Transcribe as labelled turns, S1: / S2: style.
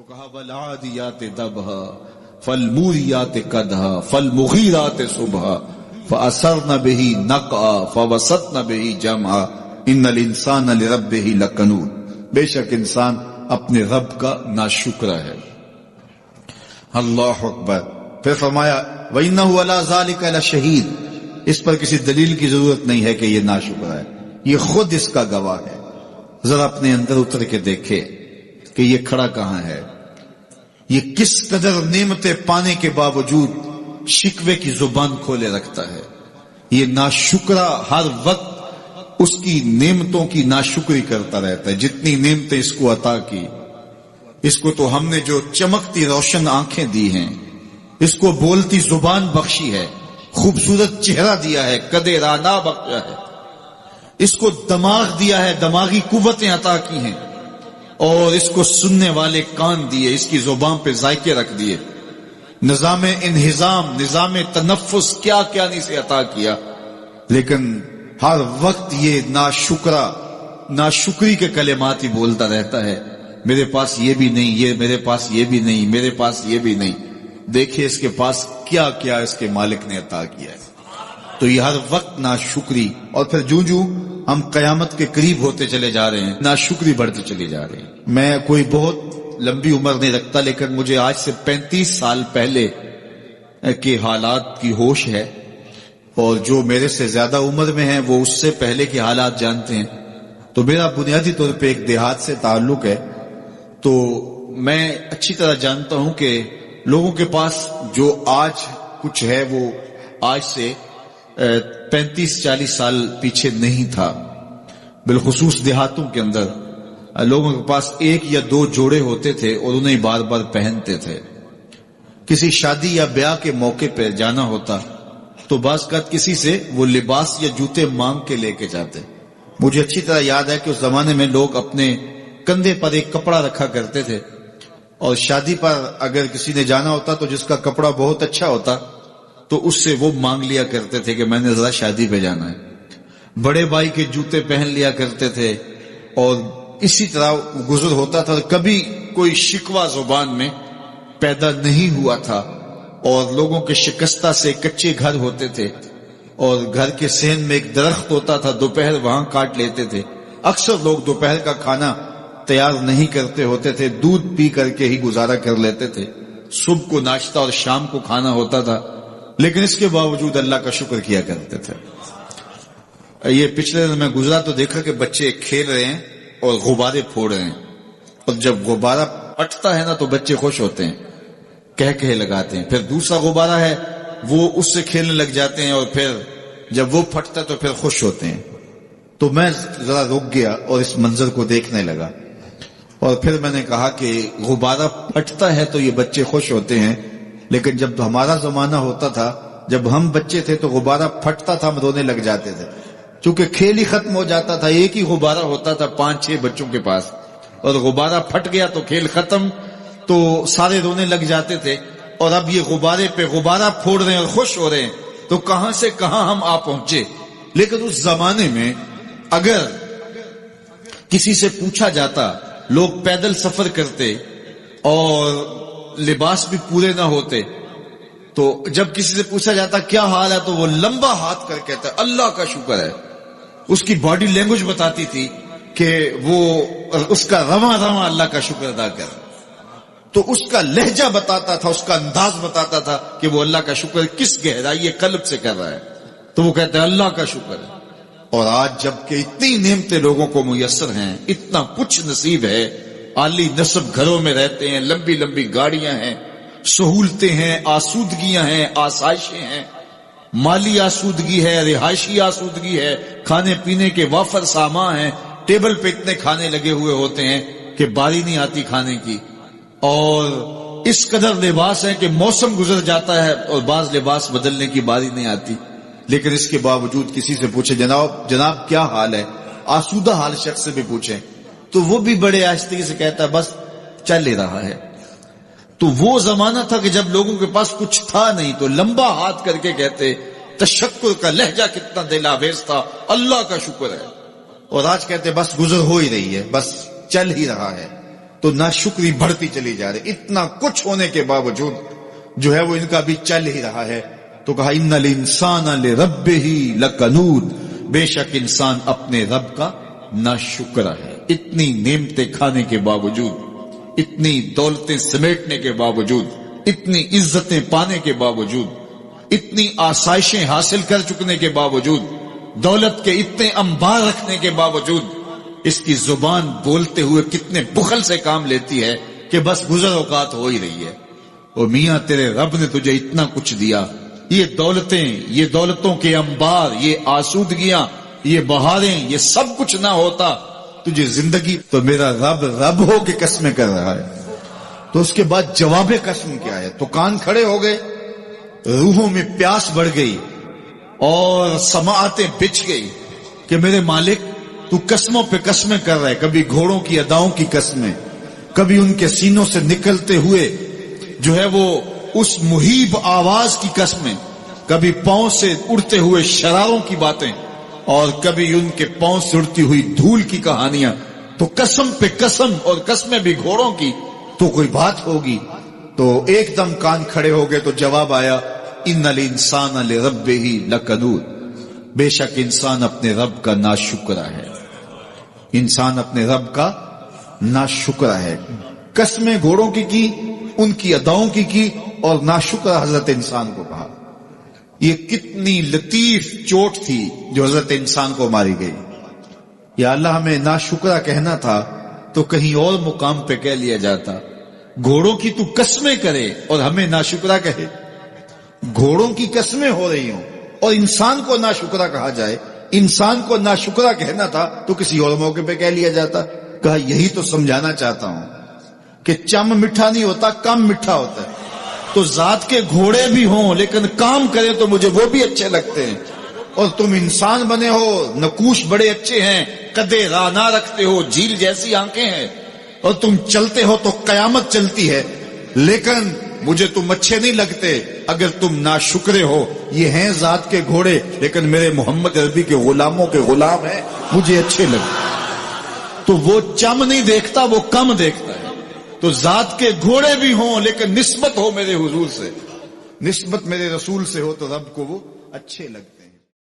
S1: کہا والعادیات ضبحا فالموریات قدحا فالمغیرات صبحا فاثرن به نقعا فوسطن به جمعا ان الانسان لربه لکنود. بے شک انسان اپنے رب کا ناشکر ہے. اللہ اکبر. پھر فرمایا وَإِنَّهُ عَلَى ذَلِكَ لَشَهِيدٌ. اس پر کسی دلیل کی ضرورت نہیں ہے کہ یہ ناشکر ہے، یہ خود اس کا گواہ ہے. ذرا اپنے اندر اتر کے دیکھے کہ یہ کھڑا کہاں ہے، یہ کس قدر نعمتیں پانے کے باوجود شکوے کی زبان کھولے رکھتا ہے. یہ ناشکرا ہر وقت اس کی نعمتوں کی ناشکری کرتا رہتا ہے. جتنی نعمتیں اس کو عطا کی، اس کو تو ہم نے جو چمکتی روشن آنکھیں دی ہیں، اس کو بولتی زبان بخشی ہے، خوبصورت چہرہ دیا ہے، قد رانا بخشا ہے، اس کو دماغ دیا ہے، دماغی قوتیں عطا کی ہیں، اور اس کو سننے والے کان دیے، اس کی زبان پہ ذائقے رکھ دیے، نظام انہضام، نظام تنفس، کیا کیا نہیں سے عطا کیا. لیکن ہر وقت یہ ناشکری کے کلمات ہی بولتا رہتا ہے. میرے پاس یہ بھی نہیں، یہ میرے پاس یہ بھی نہیں، میرے پاس یہ بھی نہیں. دیکھیے اس کے پاس کیا کیا اس کے مالک نے عطا کیا ہے. تو یہ ہر وقت ناشکری. اور پھر جوں ہم قیامت کے قریب ہوتے چلے جا رہے ہیں، ناشکری بڑھتی چلی جا رہی ہے. میں کوئی بہت لمبی عمر نہیں رکھتا، لیکن مجھے آج سے 35 سال پہلے کے حالات کی ہوش ہے، اور جو میرے سے زیادہ عمر میں ہیں وہ اس سے پہلے کے حالات جانتے ہیں. تو میرا بنیادی طور پہ ایک دیہات سے تعلق ہے، تو میں اچھی طرح جانتا ہوں کہ لوگوں کے پاس جو آج کچھ ہے وہ آج سے 35-40 سال پیچھے نہیں تھا. بالخصوص دیہاتوں کے اندر لوگوں کے پاس 1 یا 2 جوڑے ہوتے تھے اور انہیں بار بار پہنتے تھے. کسی شادی یا بیاہ کے موقع پہ جانا ہوتا تو بعض اوقات کسی سے وہ لباس یا جوتے مانگ کے لے کے جاتے. مجھے اچھی طرح یاد ہے کہ اس زمانے میں لوگ اپنے کندھے پر ایک کپڑا رکھا کرتے تھے، اور شادی پر اگر کسی نے جانا ہوتا تو جس کا کپڑا بہت اچھا ہوتا تو اس سے وہ مانگ لیا کرتے تھے کہ میں نے ذرا شادی پہ جانا ہے. بڑے بھائی کے جوتے پہن لیا کرتے تھے، اور اسی طرح گزر ہوتا تھا. کبھی کوئی شکوہ زبان میں پیدا نہیں ہوا تھا. اور لوگوں کے شکستہ سے کچے گھر ہوتے تھے، اور گھر کے صحن میں ایک درخت ہوتا تھا، دوپہر وہاں کاٹ لیتے تھے. اکثر لوگ دوپہر کا کھانا تیار نہیں کرتے ہوتے تھے، دودھ پی کر کے ہی گزارا کر لیتے تھے. صبح کو ناشتہ اور شام کو کھانا ہوتا تھا، لیکن اس کے باوجود اللہ کا شکر کیا کرتے تھے. یہ پچھلے دن میں گزرا تو دیکھا کہ بچے کھیل رہے ہیں اور غبارے پھوڑ رہے ہیں، اور جب غبارہ پھٹتا ہے نا تو بچے خوش ہوتے ہیں، کہہ لگاتے ہیں. پھر دوسرا غبارہ ہے وہ اس سے کھیلنے لگ جاتے ہیں، اور پھر جب وہ پھٹتا ہے تو پھر خوش ہوتے ہیں. تو میں ذرا رک گیا اور اس منظر کو دیکھنے لگا، اور پھر میں نے کہا کہ غبارہ پھٹتا ہے تو یہ بچے خوش ہوتے ہیں، لیکن جب ہمارا زمانہ ہوتا تھا، جب ہم بچے تھے تو غبارہ پھٹتا تھا، ہم رونے لگ جاتے تھے. چونکہ کھیل ہی ختم ہو جاتا تھا، ایک ہی غبارہ ہوتا تھا 5-6 بچوں کے پاس، اور غبارہ پھٹ گیا تو کھیل ختم، تو سارے رونے لگ جاتے تھے. اور اب یہ غبارے پہ غبارہ پھوڑ رہے ہیں اور خوش ہو رہے ہیں، تو کہاں سے کہاں ہم آ پہنچے. لیکن اس زمانے میں اگر کسی سے پوچھا جاتا، لوگ پیدل سفر کرتے اور لباس بھی پورے نہ ہوتے، تو جب کسی سے پوچھا جاتا کیا حال ہے تو وہ لمبا ہاتھ کر کہتا ہے اللہ کا شکر ہے. اس کی باڈی لینگویج بتاتی تھی کہ وہ اس کا رواں اللہ کا شکر ادا کر. تو اس کا لہجہ بتاتا تھا، اس کا انداز بتاتا تھا کہ وہ اللہ کا شکر کس گہرائی قلب سے کر رہا ہے. تو وہ کہتا ہے اللہ کا شکر ہے. اور آج جب کہ اتنی نعمتیں لوگوں کو میسر ہیں، اتنا کچھ نصیب ہے، عالی نصب گھروں میں رہتے ہیں، لمبی لمبی گاڑیاں ہیں، سہولتیں ہیں، آسودگیاں ہیں، آسائشیں ہیں، مالی آسودگی ہے، رہائشی آسودگی ہے، کھانے پینے کے وافر سامان ہیں، ٹیبل پہ اتنے کھانے لگے ہوئے ہوتے ہیں کہ باری نہیں آتی کھانے کی. اور اس قدر لباس ہے کہ موسم گزر جاتا ہے اور بعض لباس بدلنے کی باری نہیں آتی. لیکن اس کے باوجود کسی سے پوچھے جناب کیا حال ہے، آسودہ حال شخص سے بھی پوچھیں تو وہ بھی بڑے آہستگی سے کہتا ہے بس چل ہی رہا ہے. تو وہ زمانہ تھا کہ جب لوگوں کے پاس کچھ تھا نہیں تو لمبا ہاتھ کر کے کہتے، تشکر کا لہجہ کتنا دل آویز تھا، اللہ کا شکر ہے. اور آج کہتے بس گزر ہو ہی رہی ہے، بس چل ہی رہا ہے. تو ناشکری بڑھتی چلی جا رہی. اتنا کچھ ہونے کے باوجود جو ہے وہ ان کا بھی چل ہی رہا ہے. تو کہا ان الانسان لربہ لکنود، بے شک انسان اپنے رب کا ناشکر ہے. اتنی نعمتیں کھانے کے باوجود، اتنی دولتیں سمیٹنے کے باوجود، اتنی عزتیں پانے کے باوجود، اتنی آسائشیں حاصل کر چکنے کے باوجود، دولت کے اتنے انبار رکھنے کے باوجود، اس کی زبان بولتے ہوئے کتنے بخل سے کام لیتی ہے کہ بس گزر اوقات ہو ہی رہی ہے. اور میاں تیرے رب نے تجھے اتنا کچھ دیا، یہ دولتیں، یہ دولتوں کے انبار، یہ آسودگیاں، یہ بہاریں، یہ سب کچھ نہ ہوتا تجھے زندگی. تو میرا رب رب ہو کے قسمیں کر رہا ہے. تو اس کے بعد جواب قسم کیا ہے؟ تو کان کھڑے ہو گئے، روحوں میں پیاس بڑھ گئی اور سماعتیں بچھ گئی کہ میرے مالک تو قسموں پہ قسمیں کر رہا ہے. کبھی گھوڑوں کی اداؤں کی قسمیں، کبھی ان کے سینوں سے نکلتے ہوئے جو ہے وہ اس مہیب آواز کی قسمیں، کبھی پاؤں سے اڑتے ہوئے شراروں کی باتیں، اور کبھی ان کے پاؤں سے اڑتی ہوئی دھول کی کہانیاں. تو قسم پہ قسم، اور قسمیں بھی گھوڑوں کی. تو کوئی بات ہوگی. تو ایک دم کان کھڑے ہو گئے. تو جواب آیا ان الانسان لربہ لکنود، بے شک انسان اپنے رب کا ناشکرا ہے. انسان اپنے رب کا ناشکرا ہے. قسمیں گھوڑوں کی ان کی اداؤں کی اور ناشکرا حضرت انسان کو کہا. یہ کتنی لطیف چوٹ تھی جو حضرت انسان کو ماری گئی. یا اللہ ہمیں ناشکرا کہنا تھا تو کہیں اور مقام پہ کہہ لیا جاتا. گھوڑوں کی تو قسمیں کرے اور ہمیں ناشکرا کہے. گھوڑوں کی قسمیں ہو رہی ہوں اور انسان کو ناشکرا کہا جائے. انسان کو ناشکرا کہنا تھا تو کسی اور موقع پہ کہہ لیا جاتا. کہا یہی تو سمجھانا چاہتا ہوں کہ چم میٹھا نہیں ہوتا، کم میٹھا ہوتا ہے. تو ذات کے گھوڑے بھی ہوں لیکن کام کریں تو مجھے وہ بھی اچھے لگتے ہیں. اور تم انسان بنے ہو، نقوش بڑے اچھے ہیں، قدے رانا رکھتے ہو، جھیل جیسی آنکھیں ہیں، اور تم چلتے ہو تو قیامت چلتی ہے، لیکن مجھے تم اچھے نہیں لگتے. اگر تم ناشکرے ہو، یہ ہیں ذات کے گھوڑے لیکن میرے محمد عربی کے غلاموں کے غلام ہیں، مجھے اچھے لگتے. تو وہ چم نہیں دیکھتا، وہ کم دیکھتا ہے. تو ذات کے گھوڑے بھی ہوں لیکن نسبت ہو میرے حضور سے، نسبت میرے رسول سے ہو تو رب کو وہ اچھے لگتے.